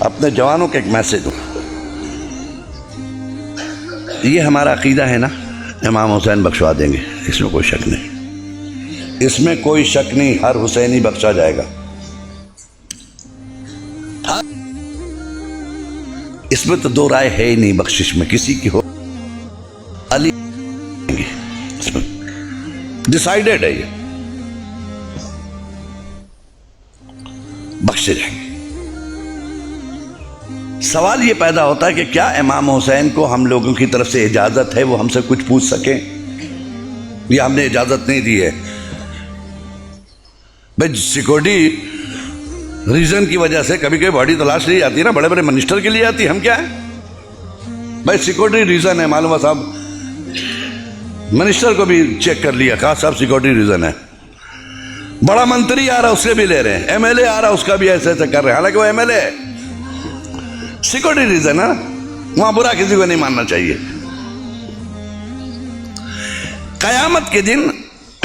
اپنے جوانوں کا ایک میسج دوں. یہ ہمارا عقیدہ ہے نا, امام حسین بخشوا دیں گے, اس میں کوئی شک نہیں, اس میں کوئی شک نہیں, ہر حسینی بخشا جائے گا. اس میں تو دو رائے ہے ہی نہیں, بخشش میں کسی کی ہو علی اس میں ڈیسائیڈڈ ہے, یہ بخشے جائیں گے. سوال یہ پیدا ہوتا ہے کہ کیا امام حسین کو ہم لوگوں کی طرف سے اجازت ہے وہ ہم سے کچھ پوچھ سکیں, یا ہم نے اجازت نہیں دی ہے؟ بھائی سیکورٹی ریزن کی وجہ سے کبھی کبھی باڈی تلاش لی جاتی ہے نا, بڑے بڑے منسٹر کے لیے آتی ہے, ہم کیا ہیں بھائی سیکورٹی ریزن ہے, معلوم ہے صاحب منسٹر کو بھی چیک کر لیا, کہا صاحب سیکورٹی ریزن ہے. بڑا منتری آ رہا اس سے بھی لے رہے ہیں, ایم ایل اے آ رہا اس کا بھی ایسے ایسے کر رہے ہیں, حالانکہ وہ ایم ایل اے ہے. سیکورٹی ریزن ہے, وہاں برا کسی کو نہیں ماننا چاہیے. قیامت کے دن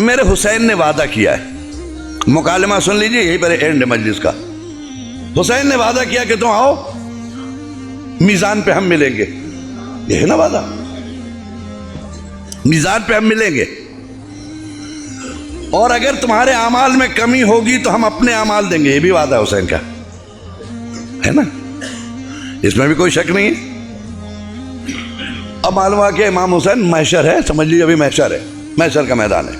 میرے حسین نے وعدہ کیا ہے, مکالمہ سن لیجئے, یہی پر اینڈ مجلس کا. حسین نے وعدہ کیا کہ تم آؤ میزان پہ ہم ملیں گے, یہ ہے نا وعدہ, میزان پہ ہم ملیں گے, اور اگر تمہارے اعمال میں کمی ہوگی تو ہم اپنے اعمال دیں گے, یہ بھی وعدہ ہے حسین کا, ہے نا, اس میں بھی کوئی شک نہیں ہے. اب معلوم ہوا کہ امام حسین محشر ہے, سمجھ لیجیے ابھی محشر ہے, محشر کا میدان ہے.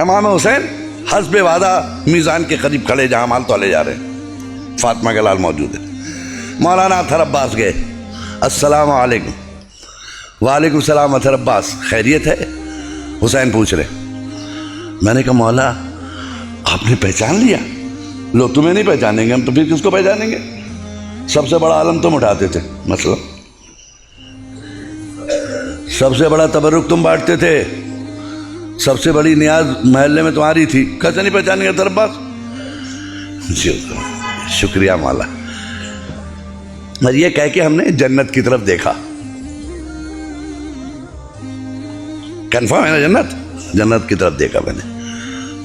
امام حسین حسب وعدہ میزان کے قریب کھڑے جہاں مال تولے جا رہے ہیں, فاطمہ کا لال موجود ہے. مولانا اطہر عباس گئے, السلام علیکم. وعلیکم السلام اطہر عباس, خیریت ہے؟ حسین پوچھ رہے. میں نے کہا مولا آپ نے پہچان لیا؟ لو تمہیں نہیں پہچانیں گے ہم تو پھر کس کو پہچانیں گے, سب سے بڑا عالم تم اٹھاتے تھے, مسئلہ سب سے بڑا تبرک تم بانٹتے تھے, سب سے بڑی نیاز محلے میں تمہاری تھی, کیسے نہیں پہچانیں گے اطہر عباس؟ جی شکریہ مولا. اور یہ کہہ کے ہم نے جنت کی طرف دیکھا, کنفرم ہے نا جنت, جنت کی طرف دیکھا میں نے.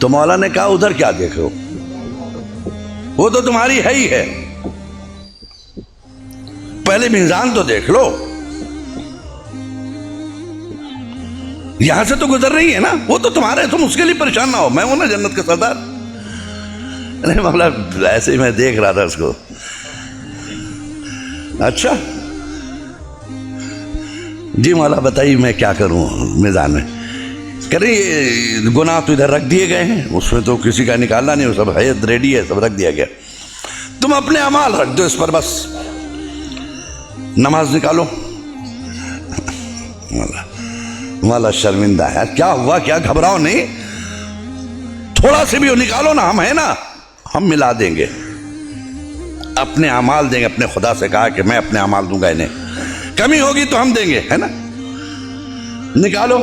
تو مولا نے کہا ادھر کیا دیکھ رہے ہو, وہ تو تمہاری ہے ہی ہے, پہلے میزان تو دیکھ لو, یہاں سے تو گزر رہی ہے نا, وہ تو تمہارے, تم اس کے لیے پریشان نہ ہو, میں ہوں نا جنت کا سردار. نہیں مولا ایسے ہی میں دیکھ رہا تھا اس کو. اچھا جی مولا بتائیے میں کیا کروں میدان میں. کہہ رہے یہ گناہ تو ادھر رکھ دیے گئے ہیں, اس میں تو کسی کا نکالنا نہیں, وہ سب ہے ریڈی ہے, سب رکھ دیا گیا, تم اپنے اعمال رکھ دو اس پر بس. نماز نکالو. مولا شرمندہ ہے, کیا ہوا, کیا گھبراؤ نہیں, تھوڑا سے بھی نکالو نا, ہم ہیں نا, ہم ملا دیں گے, اپنے اعمال دیں گے. اپنے خدا سے کہا کہ میں اپنے اعمال دوں گا انہیں, کمی ہوگی تو ہم دیں گے, ہے نا, نکالو.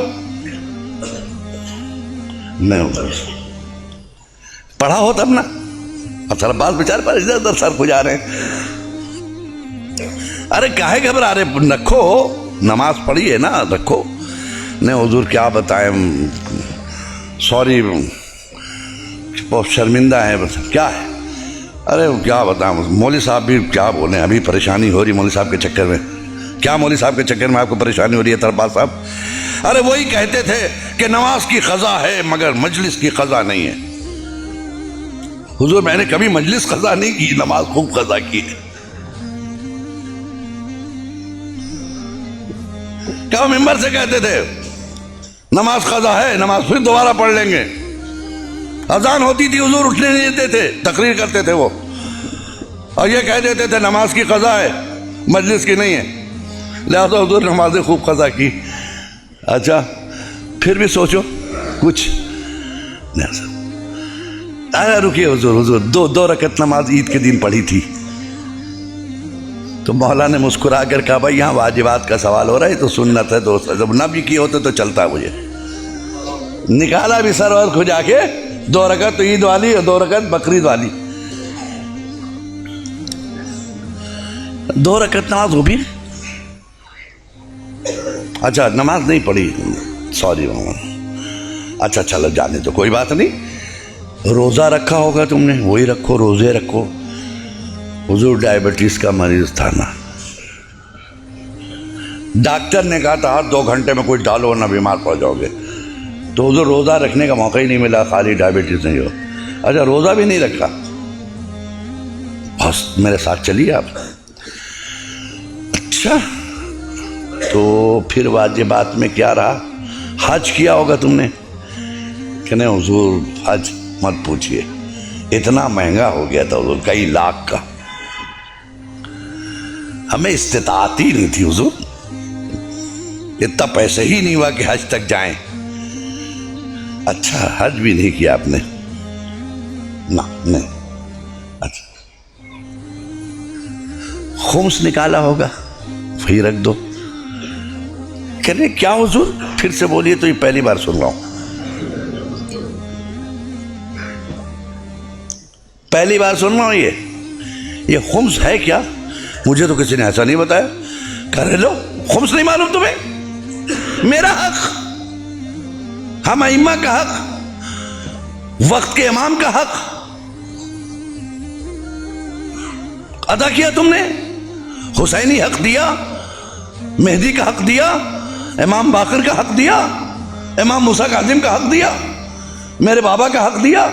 نہیں پڑھا ہو تب نا, اطہر عباس بیچارے پر ادھر ادھر سر کھجا رہے ہیں. ارے کاہے گھبرا رہے, رکھو, نماز پڑھی ہے نا, رکھو. نہیں حضور کیا بتائیں, سوری بہت شرمندہ ہے, بس کیا ہے, ارے کیا بتائیں, مولوی صاحب بھی کیا بولیں, ابھی پریشانی ہو رہی مولوی صاحب کے چکر میں. کیا مولوی صاحب کے چکر میں آپ کو پریشانی ہو رہی ہے اطہر عباس صاحب؟ ارے وہی کہتے تھے کہ نماز کی قضا ہے مگر مجلس کی قضا نہیں ہے. حضور میں نے کبھی مجلس قضا نہیں کی, نماز خوب قضا کی ہے. کیا ممبر سے کہتے تھے نماز قضا ہے, نماز پھر دوبارہ پڑھ لیں گے. اذان ہوتی تھی حضور اٹھنے نہیں دیتے تھے, تقریر کرتے تھے وہ, اور یہ کہہ دیتے تھے نماز کی قضا ہے مجلس کی نہیں ہے, لہذا حضور نماز خوب قضا کی. اچھا پھر بھی سوچو کچھ نہیں. رکیے حضور, حضور دو رکعت نماز عید کے دن پڑھی تھی. تو مولا نے مسکرا کر کہا بھائی یہاں واجبات کا سوال ہو رہا ہے, تو سنت ہے دوست, جب نہ بھی کیے ہوتے تو چلتا. مجھے نکالا بھی سر اور کھجا کے, 2 رکعت تو عید والی اور 2 رکعت بقرعید والی. 2 رکعت نماز ہو بھی, اچھا نماز نہیں پڑھی, سوری محمد, اچھا چلو جانے تو کوئی بات نہیں. روزہ رکھا ہوگا تم نے, وہی رکھو, روزے رکھو. حضور ڈائبٹیز کا مریض تھا نا, ڈاکٹر نے کہا تھا ہر 2 گھنٹے میں کچھ ڈالو ورنہ بیمار پڑ جاؤ گے, تو حضور روزہ رکھنے کا موقع ہی نہیں ملا, خالی ڈائبٹیز نہیں ہو. اچھا روزہ بھی نہیں رکھا, بس میرے ساتھ چلیے آپ. اچھا تو پھر واجبات میں کیا رہا؟ حج کیا ہوگا تم نے کہ نہیں؟ حضور حج مت پوچھئے, اتنا مہنگا ہو گیا تھا حضور, کئی لاکھ کا, ہمیں استطاعت ہی نہیں تھی حضور, اتنا پیسے ہی نہیں ہوا کہ حج تک جائیں. اچھا حج بھی نہیں کیا آپ نے؟ نہیں. اچھا خمس نکالا ہوگا, وہی رکھ دو. کہنے کیا حضور؟ پھر سے بولیے, تو یہ پہلی بار سن رہا ہوں, پہلی بار سن رہا ہوں. یہ خمس ہے کیا؟ مجھے تو کسی نے ایسا نہیں بتایا. کہہ لو خمس نہیں معلوم تمہیں؟ میرا حق, ہم ائمہ کا حق, وقت کے امام کا حق ادا کیا تم نے. حسینی حق دیا, مہدی کا حق دیا, امام باقر کا حق دیا, امام موسیٰ کاظم کا حق دیا, میرے بابا کا حق دیا.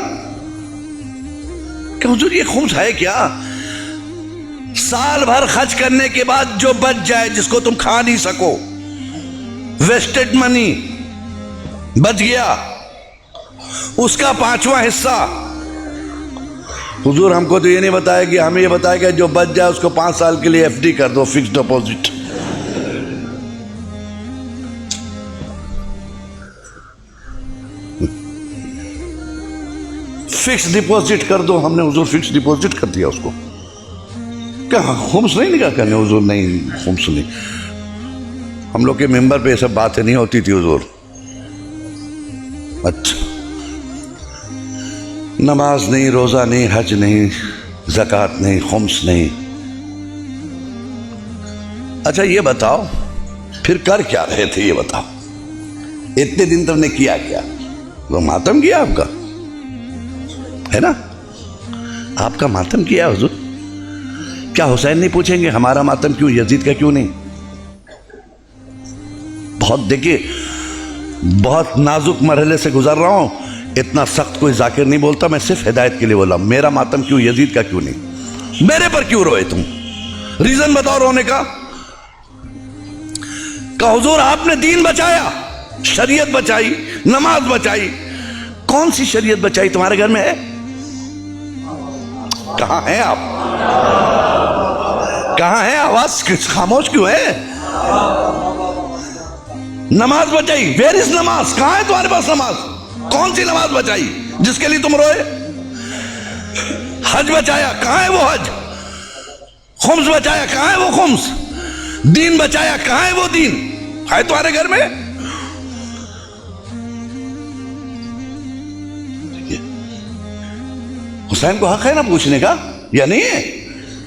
کہ حضور یہ خمس ہے کیا؟ سال بھر خرچ کرنے کے بعد جو بچ جائے, جس کو تم کھا نہیں سکو, ویسٹڈ منی بچ گیا, اس کا 5واں حصہ. حضور ہم کو تو یہ نہیں بتایا کہ ہمیں یہ بتایا کہ جو بچ جائے اس کو 5 سال کے لیے FD کر دو, فکس ڈپوزٹ. فکس ڈپوزٹ کر دو. ہم نے حضور فکس ڈپوزٹ کر دیا اس کو. کہاں خمس نہیں نکاح کرنے؟ حضور نہیں, خمس نہیں. ہم لوگ کے ممبر پہ یہ سب باتیں نہیں ہوتی تھی حضور. اچھا نماز نہیں, روزہ نہیں, حج نہیں, زکوٰۃ نہیں, خمس نہیں. اچھا یہ بتاؤ پھر کر کیا رہے تھے؟ یہ بتاؤ اتنے دن تم نے کیا کیا؟ وہ ماتم کیا آپ کا ہے نا, آپ کا ماتم کیا حضور. کیا حسین نہیں پوچھیں گے ہمارا ماتم کیوں, یزید کا کیوں نہیں؟ بہت دیکھیے, بہت نازک مرحلے سے گزر رہا ہوں, اتنا سخت کوئی ذاکر نہیں بولتا, میں صرف ہدایت کے لیے بولا. میرا ماتم کیوں, یزید کا کیوں نہیں؟ میرے پر کیوں روئے تم؟ ریزن بتاؤ رونے کا. کہ حضور آپ نے دین بچایا, شریعت بچائی, نماز بچائی. کون سی شریعت بچائی تمہارے گھر میں ہے؟ کہاں ہیں آپ؟ کہاں ہیں؟ آواز خاموش کیوں ہے؟ نماز بچائی, ویئر از نماز؟ کہاں ہے تمہارے پاس نماز؟ کون سی نماز بچائی جس کے لیے تم روئے؟ حج بچایا, کہاں ہے وہ حج؟ خمس بچایا, کہاں ہے وہ خمس؟ دین بچایا, کہاں ہے وہ دین؟ ہے تمہارے گھر میں؟ حسین کو حق ہے نا پوچھنے کا, یا نہیں ہے؟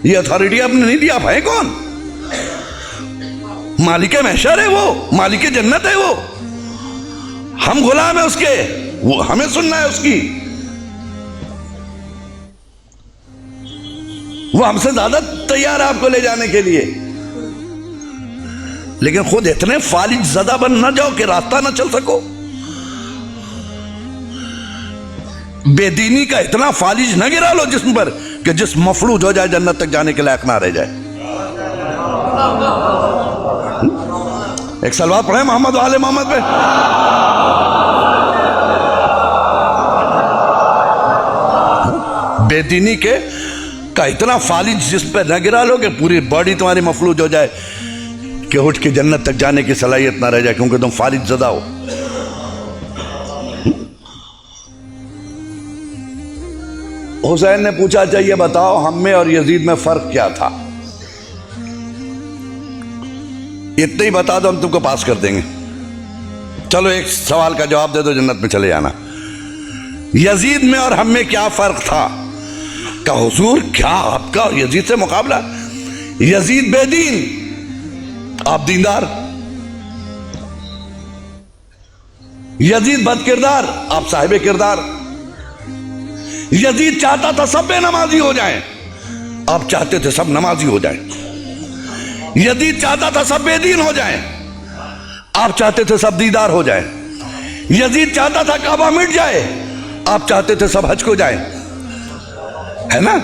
یہ اتھارٹی آپ نے نہیں دی. آپ ہیں کون؟ مالک محشر ہے وہ, مالک جنت ہے وہ, ہم غلام ہیں اس کے, وہ ہمیں سننا ہے اس کی. وہ ہم سے زیادہ تیار ہے آپ کو لے جانے کے لیے, لیکن خود اتنے فالج زدہ بن نہ جاؤ کہ راستہ نہ چل سکو. بے دینی کا اتنا فالج نہ گرا لو جسم پر کہ جسم مفلوج ہو جائے, جنت تک جانے کے لائق نہ رہ جائے. ایک سلوات پڑھیں محمد و آل محمد پہ. بے دینی کے کا اتنا فالج جسم پہ نہ گرا لو کہ پوری باڈی تمہاری مفلوج ہو جائے کہ اٹھ کے جنت تک جانے کی صلاحیت نہ رہ جائے, کیونکہ تم فالج زدہ ہو. حسین نے پوچھا چاہیے بتاؤ ہم میں اور یزید میں فرق کیا تھا؟ اتنے ہی بتا دو, ہم تم کو پاس کر دیں گے. چلو ایک سوال کا جواب دے دو, جنت میں چلے جانا. یزید میں اور ہم میں کیا فرق تھا؟ کہ حضور کیا آپ کا اور یزید سے مقابلہ؟ یزید بے دین, آپ دیندار. یزید بد کردار, آپ صاحب کردار. یزید چاہتا تھا سب بے نمازی ہو جائیں, آپ چاہتے تھے سب نمازی ہو جائیں. یزید چاہتا تھا سب بے دین ہو جائیں، آپ چاہتے تھے سب دیدار ہو جائیں. یزید چاہتا تھا کعبہ مٹ جائے، آپ چاہتے تھے سب حج کو جائیں. ہے نا؟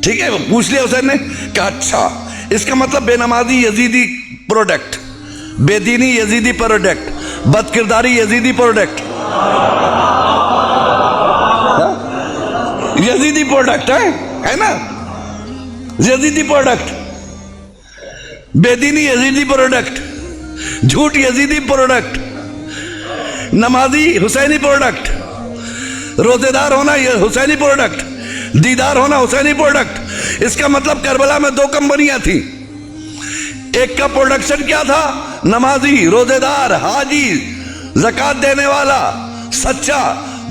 ٹھیک ہے. پوچھ لیا حسین نے کہا اچھا اس کا مطلب بے نمازی یزیدی پروڈکٹ، بے دینی یزیدی پروڈکٹ، بد کرداری یزیدی پروڈکٹ، یزیدی پروڈکٹ ہے نا؟ یزیدی پروڈکٹ، بے دینی یزیدی پروڈکٹ، جھوٹ یزیدی پروڈکٹ، نمازی حسینی پروڈکٹ، روزے دار ہونا حسینی پروڈکٹ، دیدار ہونا حسینی پروڈکٹ. اس کا مطلب کربلا میں 2 کمپنیاں تھیں. ایک کا پروڈکشن کیا تھا؟ نمازی، روزے دار، حاجی، زکوٰۃ دینے والا، سچا.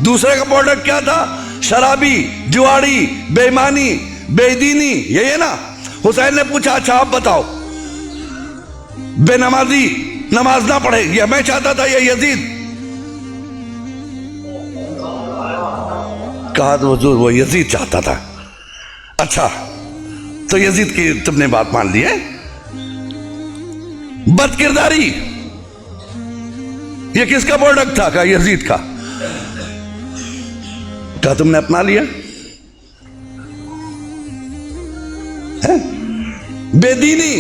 دوسرے کا پروڈکٹ کیا تھا؟ شرابی، جواڑی، بے ایمانی، بے دینی. یہی ہے نا؟ حسین نے پوچھا اچھا آپ بتاؤ، بے نمازی نماز نہ پڑھے یہ میں چاہتا تھا یا یزید؟ کہا تو حضور وہ یزید چاہتا تھا. اچھا تو یزید کی تم نے بات مان لی ہے. بد کرداری یہ کس کا پروڈکٹ تھا؟ کہا یزید کا. کہا تم نے اپنا لیا. بے دینی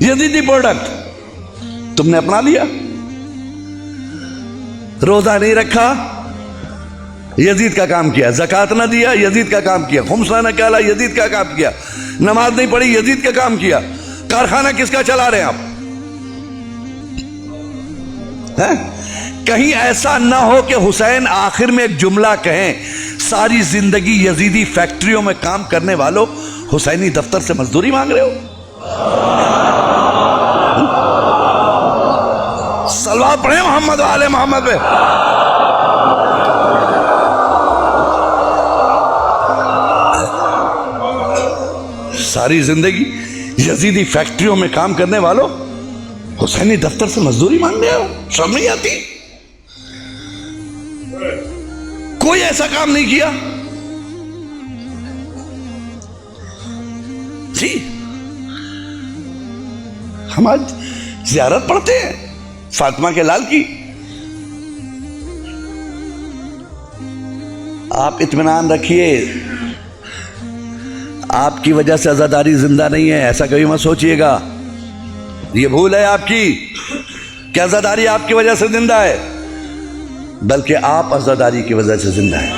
یزیدی پروڈکٹ تم نے اپنا لیا. روزہ نہیں رکھا، یزید کا کام کیا. زکوٰۃ نہ دیا، یزید کا کام کیا. خمس نہ نکالا، یزید کا کام کیا. نماز نہیں پڑھی، یزید کا کام کیا. کارخانہ کس کا چلا رہے ہیں آپ؟ کہیں ایسا نہ ہو کہ حسین آخر میں ایک جملہ کہیں ساری زندگی یزیدی فیکٹریوں میں کام کرنے والوں حسینی دفتر سے مزدوری مانگ رہے ہو. صلوات پڑھیں محمد و آل محمد پہ. ساری زندگی یزیدی فیکٹریوں میں کام کرنے والوں حسینی دفتر سے مزدوری مانگ رہے ہو. شرم نہیں آتی؟ کوئی ایسا کام نہیں کیا جی. ہم آج زیارت پڑھتے ہیں فاطمہ کے لال کی. آپ اطمینان رکھیے، آپ کی وجہ سے عزاداری زندہ نہیں ہے، ایسا کبھی مت سوچئے گا. یہ بھول ہے آپ کی کہ عزاداری آپ کی وجہ سے زندہ ہے، بلکہ آپ عزاداری کی وجہ سے زندہ ہیں.